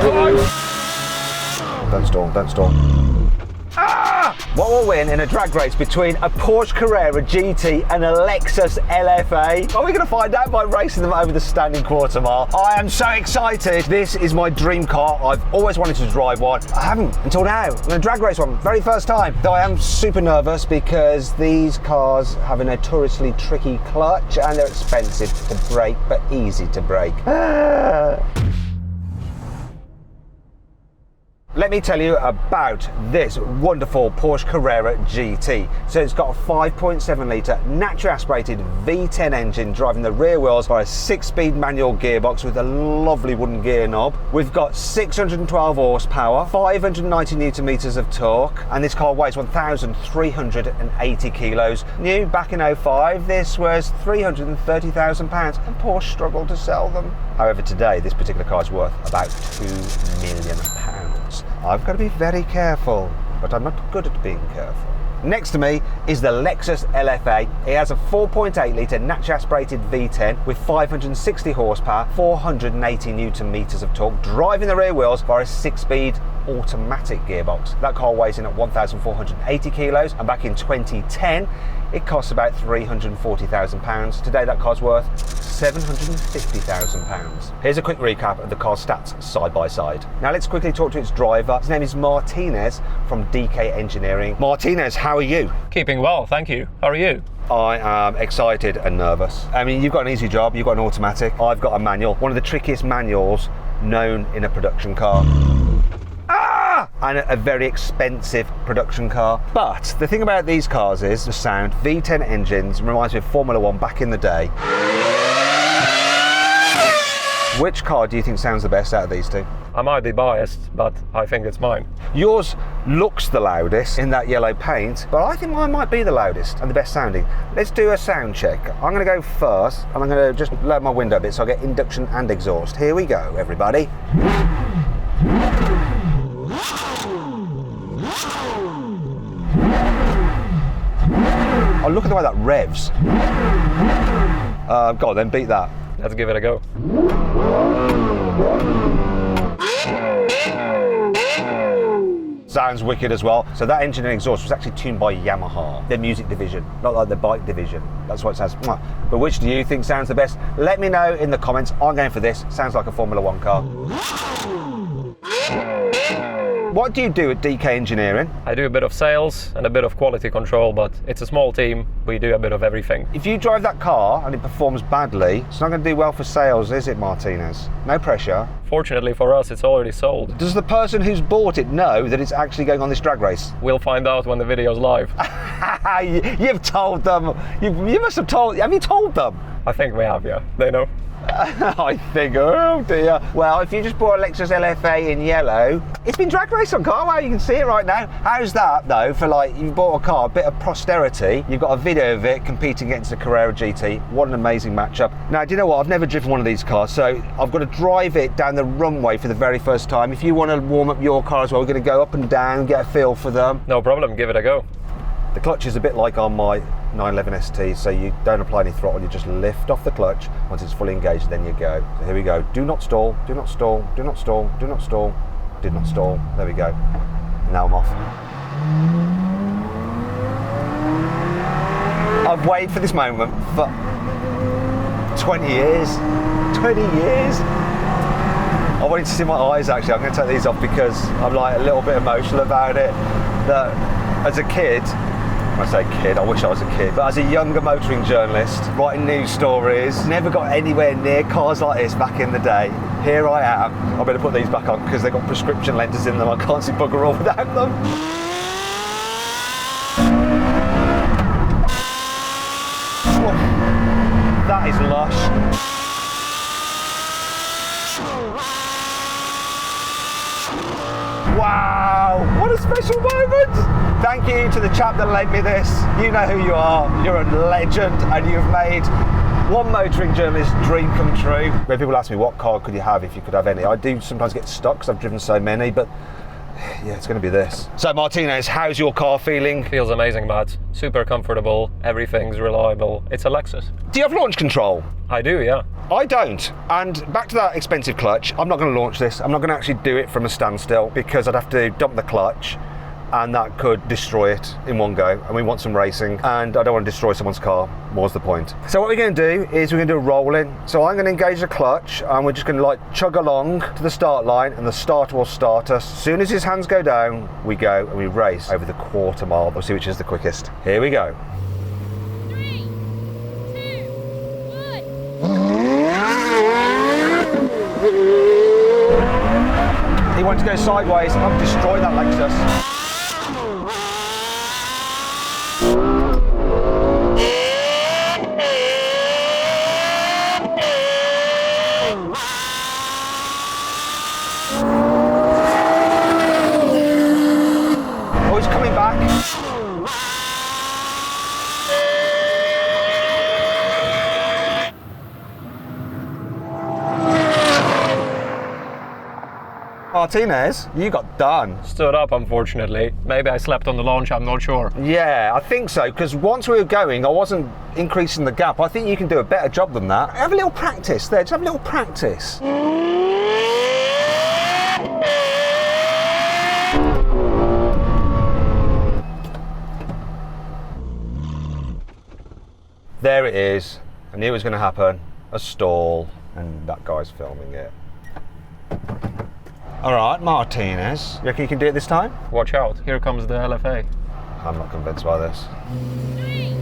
Don't stall, don't stall. Ah! What will win in a drag race between a Porsche Carrera GT and a Lexus LFA? Are we going to find out by racing them over the standing quarter mile? I am so excited. This is my dream car. I've always wanted to drive one. I haven't until now. I'm going to drag race one, very first time. Though I am super nervous because these cars have a notoriously tricky clutch and they're expensive to brake, but easy to brake. Let me tell you about this wonderful Porsche Carrera GT. So it's got a 5.7 litre naturally aspirated V10 engine driving the rear wheels by a 6-speed manual gearbox with a lovely wooden gear knob. We've got 612 horsepower, 590 newton meters of torque, and this car weighs 1,380 kilos. New back in 05, this was £330,000 and Porsche struggled to sell them. However, today this particular car is worth about £2 million. I've got to be very careful, but I'm not good at being careful. Next to me is the Lexus LFA. It has a 4.8 litre naturally aspirated V10 with 560 horsepower, 480 newton meters of torque, driving the rear wheels via a 6-speed automatic gearbox. That car weighs in at 1,480 kilos, and back in 2010 it cost about £340,000. Today that car's worth £750,000. Here's a quick recap of the car's stats side by side. Now let's quickly talk to its driver. His name is Martinez from DK Engineering. Martinez, how are you? Keeping well, thank you. How are you? I am excited and nervous. I mean, you've got an easy job, you've got an automatic, I've got a manual. One of the trickiest manuals known in a production car. And a very expensive production car. But the thing about these cars is the sound. V10 engines reminds me of Formula 1 back in the day. Which car do you think sounds the best out of these two? I might be biased, but I think it's mine. Yours looks the loudest in that yellow paint, but I think mine might be the loudest and the best sounding. Let's do a sound check. I'm going to go first, and I'm going to just lower my window a bit so I get induction and exhaust. Here we go, everybody. Oh, look at the way that revs. Go on then, beat that. Let's give it a go. Sounds wicked as well. So that engine and exhaust was actually tuned by Yamaha, their music division, not like the bike division. That's what it sounds. But which do you think sounds the best? Let me know in the comments. I'm going for this. Sounds like a Formula 1 car. What do you do at DK Engineering? I do a bit of sales and a bit of quality control, but it's a small team. We do a bit of everything. If you drive that car and it performs badly, it's not going to do well for sales, is it, Martinez? No pressure. Fortunately for us, it's already sold. Does the person who's bought it know that it's actually going on this drag race? We'll find out when the video's live. You've told them. You must have told. Have you told them? I think we have, yeah. They know. I think, oh dear. Well, if you just bought a Lexus LFA in yellow, it's been drag raced on car. Wow, you can see it right now. How's that though? For like, you bought a car, a bit of posterity. You've got a video of it competing against the Carrera GT. What an amazing matchup. Now, do you know what? I've never driven one of these cars, so I've got to drive it down the runway for the very first time. If you want to warm up your car as well, we're going to go up and down, get a feel for them. No problem, give it a go. The clutch is a bit like on my 911 ST, so you don't apply any throttle, you just lift off the clutch. Once it's fully engaged, then you go. So here we go. Do not stall, do not stall, do not stall, do not stall, do not stall. There we go. Now I'm off. I've waited for this moment for 20 years. 20 years. I wanted to see my eyes actually. I'm going to take these off because I'm like a little bit emotional about it. That as a kid, when I say kid, I wish I was a kid, but as a younger motoring journalist, writing news stories, never got anywhere near cars like this back in the day. Here I am. I better put these back on because they've got prescription lenses in them. I can't see bugger all without them. Oh, that is lush. Wow, what a special moment! Thank you to the chap that lent me this. You know who you are. You're a legend and you've made one motoring journalist's dream come true. When people ask me what car could you have if you could have any, I do sometimes get stuck because I've driven so many, but Yeah, it's going to be this. So Martinez, how's your car feeling? Feels amazing, Matt. Super comfortable, everything's reliable. It's a Lexus. Do you have launch control? I do, yeah. I don't. And back to that expensive clutch, I'm not going to launch this. I'm not going to actually do it from a standstill because I'd have to dump the clutch and that could destroy it in one go. And we want some racing and I don't want to destroy someone's car. More's the point. So what we're going to do is we're going to do a roll-in. So I'm going to engage the clutch and we're just going to like chug along to the start line and the starter will start us. As soon as his hands go down, we go and we race over the quarter mile. We'll see which is the quickest. Here we go. 3, 2, 1. He wanted to go sideways. I've destroyed that Lexus. Oh, he's coming back. Martinez, you got done. Stood up, unfortunately. Maybe I slept on the launch, I'm not sure. Yeah, I think so, because once we were going, I wasn't increasing the gap. I think you can do a better job than that. Have a little practice there, just have a little practice. There it is. I knew it was going to happen. A stall, and that guy's filming it. All right, Martinez. You reckon you can do it this time? Watch out, here comes the LFA. I'm not convinced by this. 3,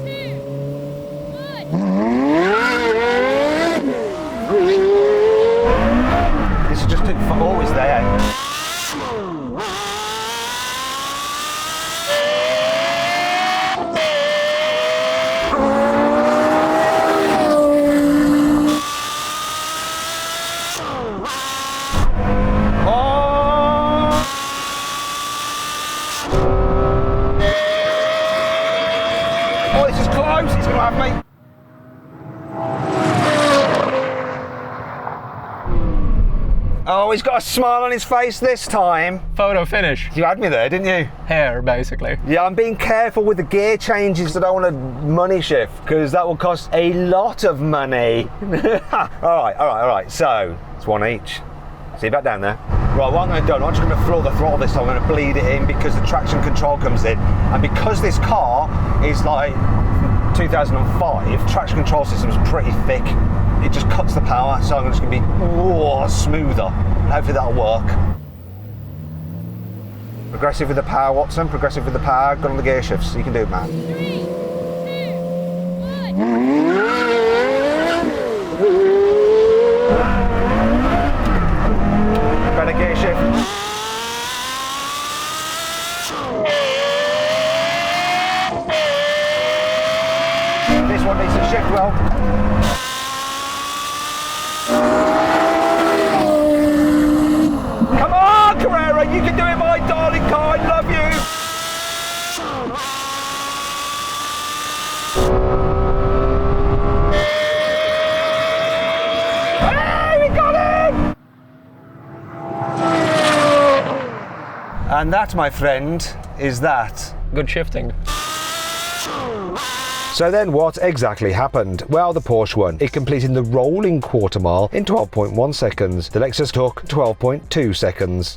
2, 1. This is just always there. Oh, this is close. He's going to have me. Oh, he's got a smile on his face this time. Photo finish. You had me there, didn't you? Hair, basically. Yeah, I'm being careful with the gear changes. I don't want to money shift because that will cost a lot of money. All right. So it's one each. See you back down there. Right, what I'm going to do, I'm not just going to floor the throttle this time. I'm going to bleed it in because the traction control comes in, and because this car is like 2005, traction control system is pretty thick. It just cuts the power, so I'm just going to be smoother. Hopefully that'll work. Progressive with the power, Watson. Progressive with the power. Got on the gear shifts. You can do it, man. 3, 2, 1. Better gear shift. This one needs to shift well. Come on, Carrera, you can do it, my darling car. I love you. Hey, we got him! And that, my friend, is that. Good shifting. So then what exactly happened? Well, the Porsche won. It completed the rolling quarter mile in 12.1 seconds. The Lexus took 12.2 seconds.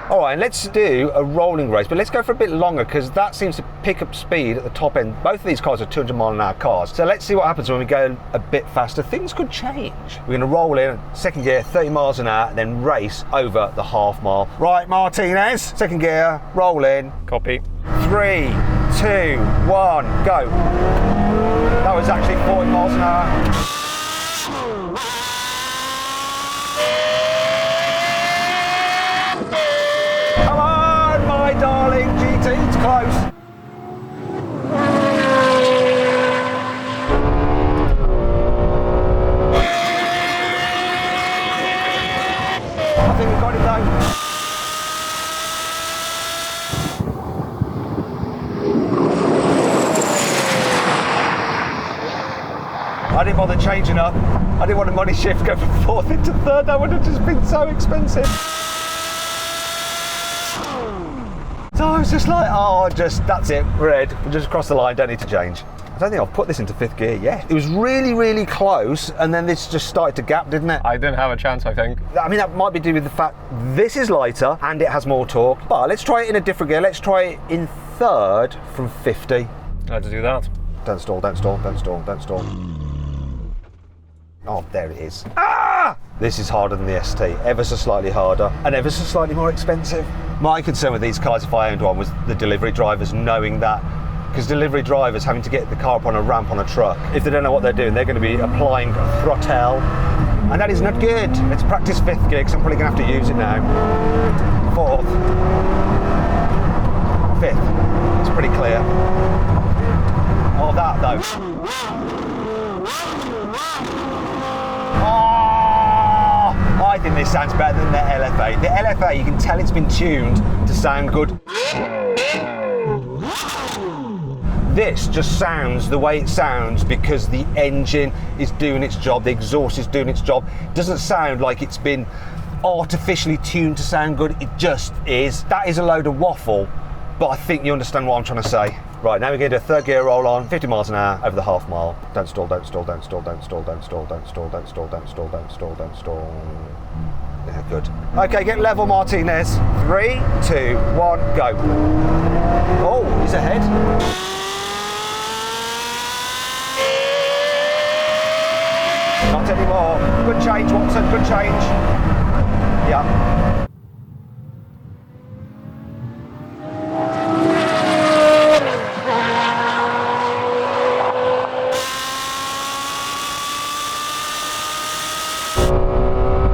All right, let's do a rolling race, but let's go for a bit longer because that seems to pick up speed at the top end. Both of these cars are 200 mile an hour cars. So let's see what happens when we go a bit faster. Things could change. We're going to roll in, second gear, 30 miles an hour, then race over the half mile. Right, Martinez, second gear, roll in. Copy. 3, 2, 1, go. That was actually 40 miles an hour. Come on, my darling GT, it's close. I think we got it though. I didn't bother changing up. I didn't want a money shift go from fourth into third. That would have just been so expensive. So I was just like, oh, that's it, we're in. We just crossed the line, don't need to change. I don't think I've put this into 5th gear yet. It was really, really close, and then this just started to gap, didn't it? I didn't have a chance, I think. I mean, that might be due with the fact this is lighter and it has more torque. But let's try it in a different gear. Let's try it in 3rd from 50. Let's do that. Don't stall, don't stall, don't stall, don't stall. Oh, there it is. Ah! This is harder than the ST, ever so slightly harder and ever so slightly more expensive. My concern with these cars, if I owned one, was the delivery drivers knowing that. Because delivery drivers having to get the car up on a ramp on a truck, if they don't know what they're doing, they're going to be applying throttle. And that is not good. Let's practice 5th gear, because I'm probably going to have to use it now. 4th. 5th. It's pretty clear. Oh, that though. Oh, I think this sounds better than the LFA. The LFA, you can tell it's been tuned to sound good. This just sounds the way it sounds because the engine is doing its job, the exhaust is doing its job. It doesn't sound like it's been artificially tuned to sound good, it just is. That is a load of waffle, but I think you understand what I'm trying to say. Right, now we're going to do a 3rd gear roll on, 50 miles an hour over the half mile. Don't stall, don't stall, don't stall, don't stall, don't stall, don't stall, don't stall, don't stall, don't stall, don't stall. Yeah, good. Okay, get level, Martinez. 3, 2, 1, go. Oh, he's ahead. Not anymore. Good change, Watson, good change. Yeah.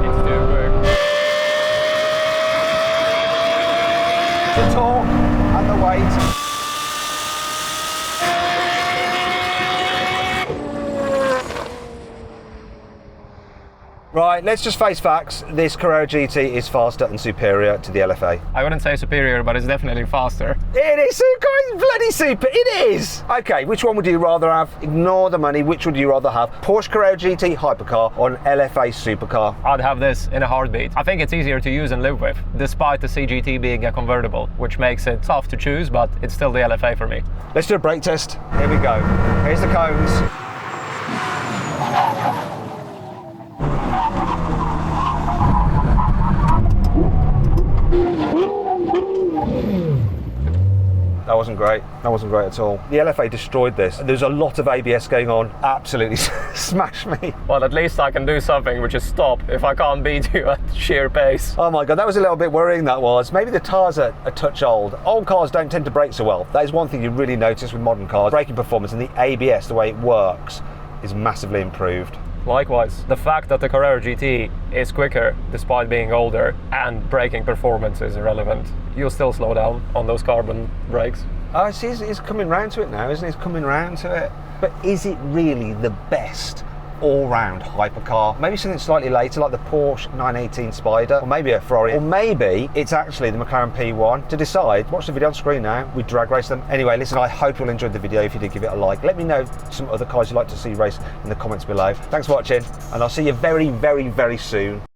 It's too quick. The torque and the weight. Right, let's just face facts. This Carrera GT is faster and superior to the LFA. I wouldn't say superior, but it's definitely faster. It is bloody super, it is! Okay, which one would you rather have? Ignore the money, which would you rather have? Porsche Carrera GT hypercar or an LFA supercar? I'd have this in a heartbeat. I think it's easier to use and live with, despite the CGT being a convertible, which makes it tough to choose, but it's still the LFA for me. Let's do a brake test. Here we go. Here's the cones. That wasn't great. That wasn't great at all. The LFA destroyed this. There's a lot of ABS going on. Absolutely smashed me. Well, at least I can do something, which is stop if I can't beat you at sheer pace. Oh my God, that was a little bit worrying, that was. Maybe the tyres are a touch old. Old cars don't tend to brake so well. That is one thing you really notice with modern cars. Braking performance and the ABS, the way it works, is massively improved. Likewise, the fact that the Carrera GT is quicker despite being older and braking performance is irrelevant. You'll still slow down on those carbon brakes. Oh, see, he's coming round to it now, isn't he? He's coming round to it. But is it really the best all-round hypercar? Maybe something slightly later, like the Porsche 918 Spider, or maybe a Ferrari, or maybe it's actually the McLaren P1. To decide, watch the video on screen now. We drag race them. Anyway, listen, I hope you'll enjoy the video. If you did, give it a like. Let me know some other cars you'd like to see race in the comments below. Thanks for watching, and I'll see you very, very, very soon.